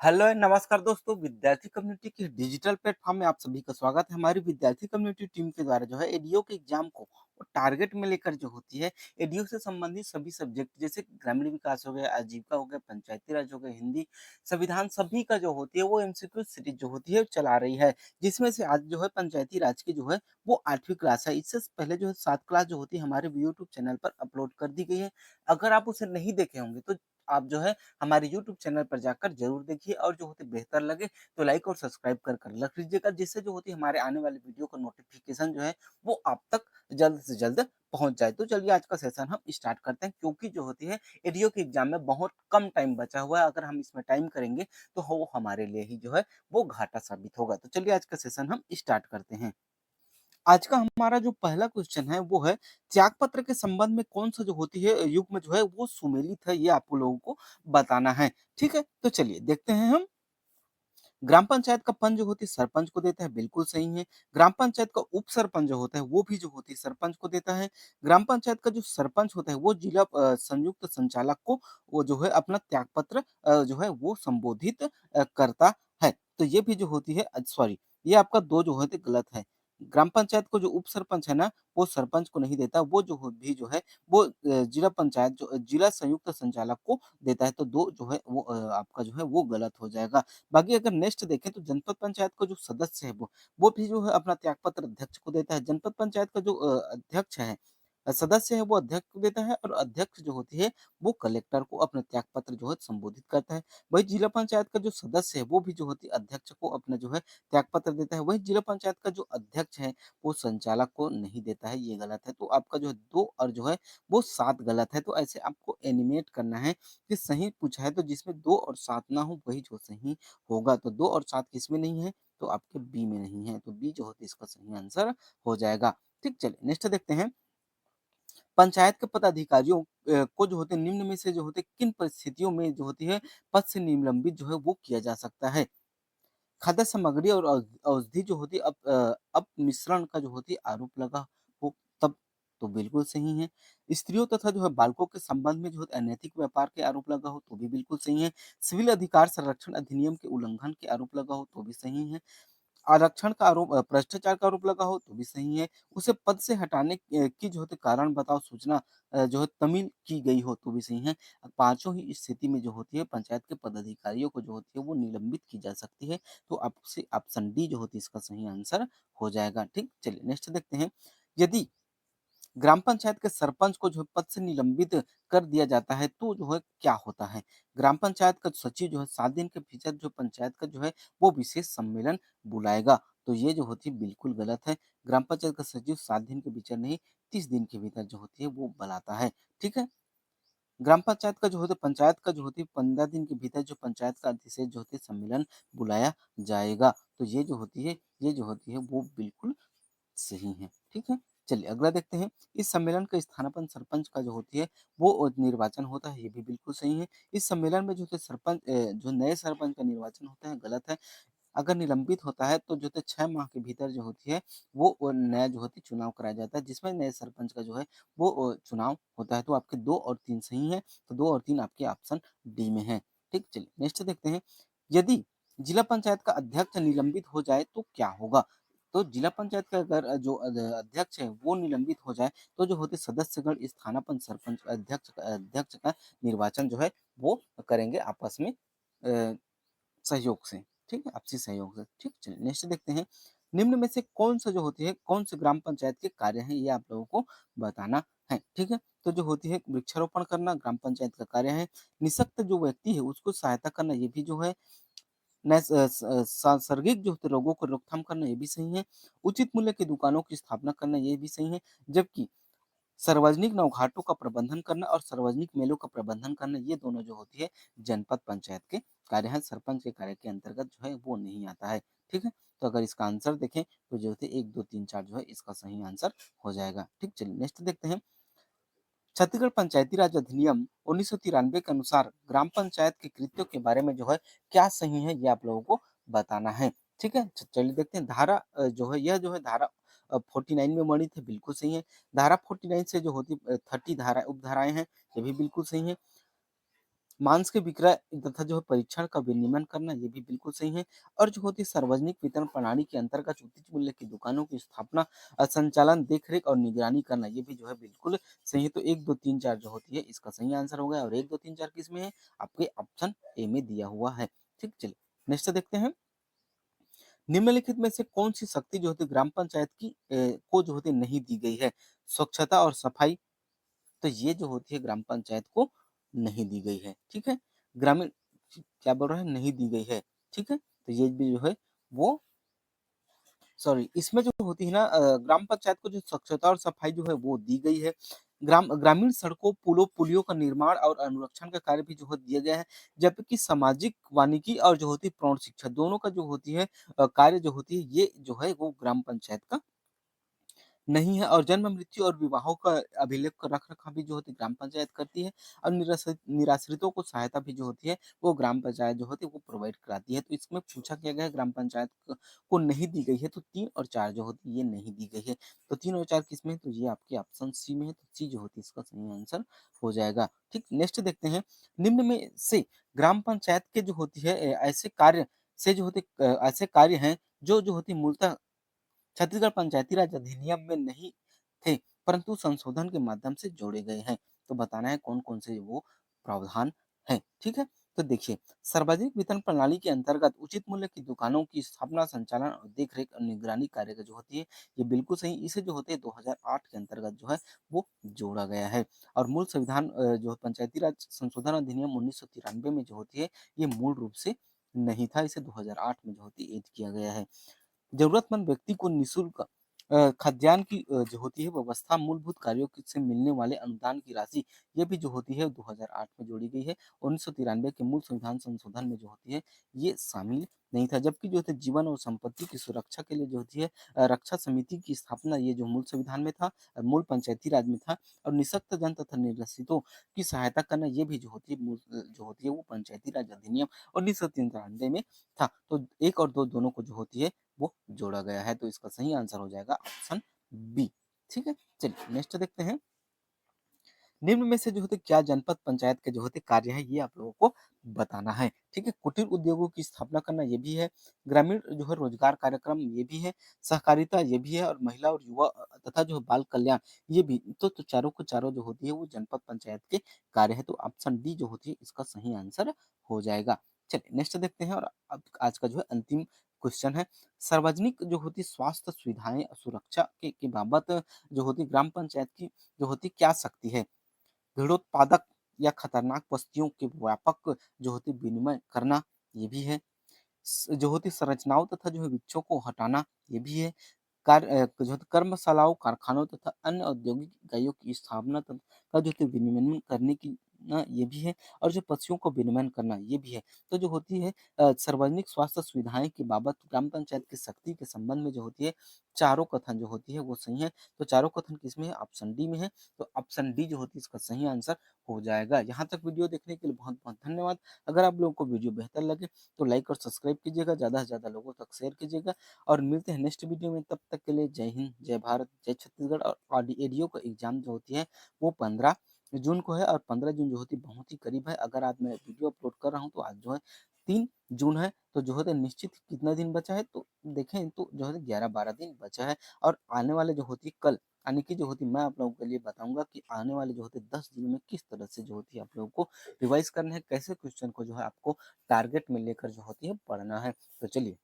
Hello and नमस्कार दोस्तों, विद्यार्थी कम्युनिटी के डिजिटल प्लेटफॉर्म में आप सभी का स्वागत है। हमारी विद्यार्थी कम्युनिटी टीम के द्वारा जो है एडीओ के एग्जाम को वो टारगेट में लेकर जो होती है, एडीओ से संबंधित सभी सब्जेक्ट जैसे ग्रामीण विकास हो गया, आजीविका हो गया, पंचायती राज हो गया, हिंदी, संविधान सभी का जो होती है वो एमसीक्यू सीरीज जो होती है चला रही है। जिसमें से आज जो है पंचायती राज की जो है वो 8वीं क्लास है। इससे पहले जो है 7 क्लास जो होती है हमारे यूट्यूब चैनल पर अपलोड कर दी गई है। अगर आप उसे नहीं देखे होंगे तो आप जो है हमारे यूट्यूब चैनल पर जाकर ज़रूर देखिए और जो होती बेहतर लगे तो लाइक और सब्सक्राइब कर रख लीजिएगा, जिससे जो होती है हमारे आने वाले वीडियो का नोटिफिकेशन जो है वो आप तक जल्द से जल्द पहुंच जाए। तो चलिए आज का सेशन हम स्टार्ट करते हैं, क्योंकि जो होती है एडीओ के एग्जाम में बहुत कम टाइम बचा हुआ है। अगर हम इसमें टाइम करेंगे तो वो हमारे लिए ही जो है वो घाटा साबित होगा। तो चलिए आज का सेशन हम स्टार्ट करते हैं। आज का हमारा जो पहला क्वेश्चन है वो है, त्याग पत्र के संबंध में कौन सा जो होती है युग में जो है वो सुमेलित है, ये आपको लोगों को बताना है। ठीक है, तो चलिए देखते हैं हम। ग्राम पंचायत का पंच जो होती है सरपंच को देता है, बिल्कुल सही है। ग्राम पंचायत का उप सरपंच जो होता है वो भी जो होती है सरपंच को देता है। ग्राम पंचायत का जो सरपंच होता है वो जिला संयुक्त संचालक को वो जो है अपना त्याग पत्र जो है वो संबोधित करता है। तो ये भी जो होती है सॉरी, ये आपका 2 जो होते गलत है। ग्राम पंचायत को जो उप सरपंच है ना, वो सरपंच को नहीं देता, वो जो हो भी जो है वो जिला पंचायत जो जिला संयुक्त संचालक को देता है। तो 2 जो है वो आपका जो है वो गलत हो जाएगा। बाकी अगर नेक्स्ट देखें तो जनपद पंचायत का जो सदस्य है वो भी जो है अपना त्यागपत्र अध्यक्ष को देता है। जनपद पंचायत का जो अध्यक्ष है सदस्य है वो अध्यक्ष को देता है, और अध्यक्ष जो होती है वो कलेक्टर को अपना त्यागपत्र जो है संबोधित करता है। वही जिला पंचायत का जो सदस्य है वो भी जो होती है अध्यक्ष को अपना जो है त्यागपत्र देता है। वही जिला पंचायत का जो अध्यक्ष है वो संचालक को नहीं देता है, ये गलत है। तो आपका जो है 2 और जो है वो 7 गलत है। तो ऐसे आपको एनिमेट करना है कि सही पूछा है तो जिसमें 2 और 7 ना हो वही जो सही होगा। तो 2 और 7 किसमें नहीं है? तो आपके बी में नहीं है। तो बी जो होती है इसका सही आंसर हो जाएगा। ठीक, चलिए नेक्स्ट देखते हैं। पंचायत के पदाधिकारियों को जो होते हैं निम्न में से जो होते हैं किन परिस्थितियों में जो होती है पद से निलंबित जो है वो किया जा सकता है? खाद्य सामग्री और औषधि जो होती है अपमिश्रण का जो होती है आरोप लगा हो तब, तो बिल्कुल सही है। स्त्रियों तथा जो है बालकों के संबंध में जो है अनैतिक व्यापार के आरोप लगा हो तो भी बिल्कुल सही है। सिविल अधिकार संरक्षण अधिनियम के उल्लंघन के आरोप लगा हो तो भी सही है। आरक्षण का आरोप भ्रष्टाचार का आरोप लगा हो तो भी सही है। उसे पद से हटाने की जो है कारण बताओ सूचना जो है तमिल की गई हो तो भी सही है। पाँचों ही स्थिति में जो होती है पंचायत के पदाधिकारियों को जो होती है वो निलंबित की जा सकती है। तो आपसे ऑप्शन डी जो होती है इसका सही आंसर हो जाएगा। ठीक, चलिए नेक्स्ट देखते हैं। यदि ग्राम पंचायत के सरपंच को जो है पद से निलंबित कर दिया जाता है तो जो है क्या होता है? ग्राम पंचायत का सचिव जो है 7 दिन के भीतर जो पंचायत का जो है वो विशेष सम्मेलन बुलाएगा। तो ये जो होती है बिल्कुल गलत है। ग्राम पंचायत का सचिव 7 दिन के भीतर नहीं, 30 दिन के भीतर जो होती है वो बुलाता है। ठीक है? ग्राम पंचायत का जो होता है पंचायत का जो होती है 15 दिन के भीतर जो पंचायत का अधिशेष जो होती है सम्मेलन बुलाया जाएगा। तो ये जो होती है वो बिल्कुल सही है। ठीक है? चलिए अगला देखते हैं। इस सम्मेलन का स्थानापन्न सरपंच का जो होती है वो निर्वाचन होता है, ये भी बिल्कुल सही है। इस सम्मेलन में जो है सरपंच जो नए सरपंच का निर्वाचन होता है, गलत है। अगर निलंबित होता है तो जो है 6 माह के भीतर जो होती है वो नया जो होती है चुनाव कराया जाता है, जिसमें नए सरपंच का जो है वो चुनाव होता है। तो आपके 2 और 3 सही हैं, तो 2 और 3 आपके ऑप्शन डी में हैं। ठीक, चलिए नेक्स्ट देखते हैं। यदि जिला पंचायत का अध्यक्ष निलंबित हो जाए तो क्या होगा? तो जिला पंचायत का अगर जो अध्यक्ष है वो निलंबित हो जाए तो जो होते सदस्यगण स्थानापन्न सरपंच अध्यक्ष का निर्वाचन जो है वो करेंगे आपस में सहयोग से, ठीक है? आपसी सहयोग से, ठीक? चलिए नेक्स्ट देखते हैं। निम्न में से कौन-सा जो होती है, कौन से ग्राम पंचायत के कार्य हैं, ये आप लोगों को बताना है, ठीक है? तो जो होती है वृक्षारोपण करना ग्राम पंचायत का कार्य है। निःशक्त जो व्यक्ति है उसको सहायता करना ये भी जो है सांसर्गिक जो होते रोगों को रोकथाम करना ये भी सही है। उचित मूल्य की दुकानों की स्थापना करना ये भी सही है। जबकि सार्वजनिक नौघाटों का प्रबंधन करना और सार्वजनिक मेलों का प्रबंधन करना ये दोनों जो होती है जनपद पंचायत के कार्य हैं, सरपंच के कार्य के अंतर्गत जो है वो नहीं आता है। ठीक है? तो अगर इसका आंसर देखें तो जो होते 1, 2, 3, 4 जो है इसका सही आंसर हो जाएगा। ठीक, चलिए नेक्स्ट देखते हैं। छत्तीसगढ़ पंचायती राज अधिनियम 1993 के अनुसार ग्राम पंचायत के कृत्यों के बारे में जो है क्या सही है, ये आप लोगों को बताना है। ठीक है? चलिए देखते हैं। धारा जो है यह जो है धारा 49 में वर्णित है, बिल्कुल सही है। धारा 49 से जो होती 30 धारा उपधाराएँ हैं, ये भी बिल्कुल सही है। मांस के विक्रय तथा जो है परीक्षण का विनियमन करना ये भी बिल्कुल सही है। और जो होती है सार्वजनिक वितरण प्रणाली के अंतर्गत उचित मूल्य की दुकानों की स्थापना, संचालन, देख-रेख और निगरानी करना ये भी जो है बिल्कुल सही है। तो 1, 2, 3, 4 जो होती है इसका सही आंसर हो गया और 1, 2, 3, 4 किसमें है? आपके ऑप्शन ए में दिया हुआ है। ठीक, चलिए नेक्स्ट देखते हैं। निम्नलिखित में से कौन-सी शक्ति जो होती है ग्राम पंचायत की को जो होती है नहीं दी गई है? स्वच्छता और सफाई, तो ये जो होती है ग्राम पंचायत को नहीं दी गई है, ठीक है? ग्रामीण क्या बोल रहा है? नहीं दी गई है, ठीक है? तो ये भी जो है वो सॉरी इसमें जो होती है ना ग्राम पंचायत को जो स्वच्छता और सफाई जो है वो दी गई है। ग्रामीण सड़कों, पुलों पुलियों का निर्माण और अनुरक्षण का कार्य भी जो है दिया गया है। जबकि सामाजिक वानिकी और जो होती है प्रौढ़ शिक्षा दोनों का जो होती है कार्य जो होती है ये जो है वो ग्राम पंचायत का नहीं है। और जन्म, मृत्यु और विवाहों का अभिलेख का रख-रखाव भी जो होती है ग्राम पंचायत करती है और निराश्रितों को सहायता भी जो होती है वो ग्राम पंचायत जो होती है वो प्रोवाइड कराती है। तो इसमें पूछा क्या गया है ग्राम पंचायत को नहीं दी गई है तो 3 और 4 जो होती है ये नहीं दी गई है। तो 3 और 4 किसमें है? तो ये आपके ऑप्शन सी में है, तो सी जो होती है इसका सही आंसर हो जाएगा। ठीक, नेक्स्ट देखते हैं। निम्न में से ग्राम पंचायत के जो होती है ऐसे कार्य से जो होते ऐसे कार्य हैं जो होती है मूलतः छत्तीसगढ़ पंचायती राज अधिनियम में नहीं थे, परंतु संशोधन के माध्यम से जोड़े गए हैं। तो बताना है कौन-कौन से वो प्रावधान हैं, ठीक है? तो देखिए, सार्वजनिक वितरण प्रणाली के अंतर्गत उचित मूल्य की दुकानों की स्थापना, संचालन और देख-रेख और निगरानी कार्य का जो होती है, ये बिल्कुल सही इसे जो होते हैं 2008 के अंतर्गत जो है, वो जोड़ा गया है। और मूल संविधान जो पंचायती राज संशोधन अधिनियम 1993 में जो होती है, ये मूल रूप से नहीं था, इसे 2008 में जो होती है ऐड किया गया है। ज़रूरतमंद व्यक्ति को निःशुल्क खाद्यान्न की जो होती है व्यवस्था, मूलभूत कार्यों की से मिलने वाले अनुदान की राशि, ये भी जो होती है 2008 में जोड़ी गई है। 1993 के मूल संविधान संशोधन में जो होती है, ये शामिल नहीं था। जबकि जो है जीवन और संपत्ति की सुरक्षा के लिए जो होती है रक्षा समिति की स्थापना ये जो मूल संविधान में था, मूल पंचायती राज में था और निःशक्त जन तथा निराश्रितों की सहायता करना ये भी जो होती है जो होती है वो पंचायती राज अधिनियम 1993 में था। तो 1 और 2 दोनों को जो होती है वो जोड़ा गया है, तो इसका सही आंसर हो जाएगा ऑप्शन बी। ठीक है? चलिए नेक्स्ट देखते हैं। निम्न में से जो होते क्या जनपद पंचायत के जो होते कार्य हैं, ये आप लोगों को बताना है। ठीक है? कुटीर उद्योगों की स्थापना करना ये भी है, ग्रामीण जो है रोजगार कार्यक्रम ये भी है, सहकारिता ये भी है और महिला और युवा तथा जो है बाल कल्याण ये भी। तो चारों को चारों जो होती है वो जनपद पंचायत के कार्य है, तो ऑप्शन डी जो होती है इसका सही आंसर हो जाएगा। चलिए नेक्स्ट देखते हैं और अब आज का जो है अंतिम क्वेश्चन है। सार्वजनिक जो होती स्वास्थ्य सुविधाएँ सुरक्षा के बाबत जो होती ग्राम पंचायत की जो होती क्या शक्ति है? भीड़ोत्पादक या खतरनाक बस्तियों के व्यापक जो होती विनिमय करना, ये भी है। जो होती संरचनाओं तथा जो है वृक्षों को हटाना, ये भी है। जो है कर्मशालाओं, कारखानों तथा अन्य औद्योगिक इकाइयों की स्थापना का जो है विनियमन करने की ना ये भी है और जो पशुओं को विनियमन करना ये भी है। तो जो होती है सार्वजनिक स्वास्थ्य सुविधाएँ की बाबत ग्राम पंचायत की शक्ति के संबंध में जो होती है, चारों कथन जो होती है वो सही है। तो चारों कथन किसमें है? ऑप्शन डी में है। तो ऑप्शन डी जो होती है इसका सही आंसर हो जाएगा। यहाँ तक वीडियो देखने के लिए बहुत-बहुत धन्यवाद। अगर आप लोगों को वीडियो बेहतर लगे तो लाइक और सब्सक्राइब कीजिएगा, ज़्यादा से ज़्यादा लोगों तक शेयर कीजिएगा और मिलते हैं नेक्स्ट वीडियो में। तब तक के लिए जय हिंद, जय भारत, जय छत्तीसगढ़। और एडीओ का एग्ज़ाम जो होती है वो 15 जून को है और 15 जून जो होती है बहुत ही करीब है। अगर आज मैं वीडियो अपलोड कर रहा हूँ तो आज जो है 3 जून है, तो जो है निश्चित कितना दिन बचा है तो देखें तो जो है 11-12 दिन बचा है। और आने वाले जो होती है कल यानी कि जो होती है मैं आप लोगों के लिए बताऊँगा कि आने वाले जो होते हैं 10 दिन में किस तरह से जो होती है आप लोगों को रिवाइज़ करना है, कैसे क्वेश्चन को जो है आपको टारगेट में लेकर जो होती है पढ़ना है। तो चलिए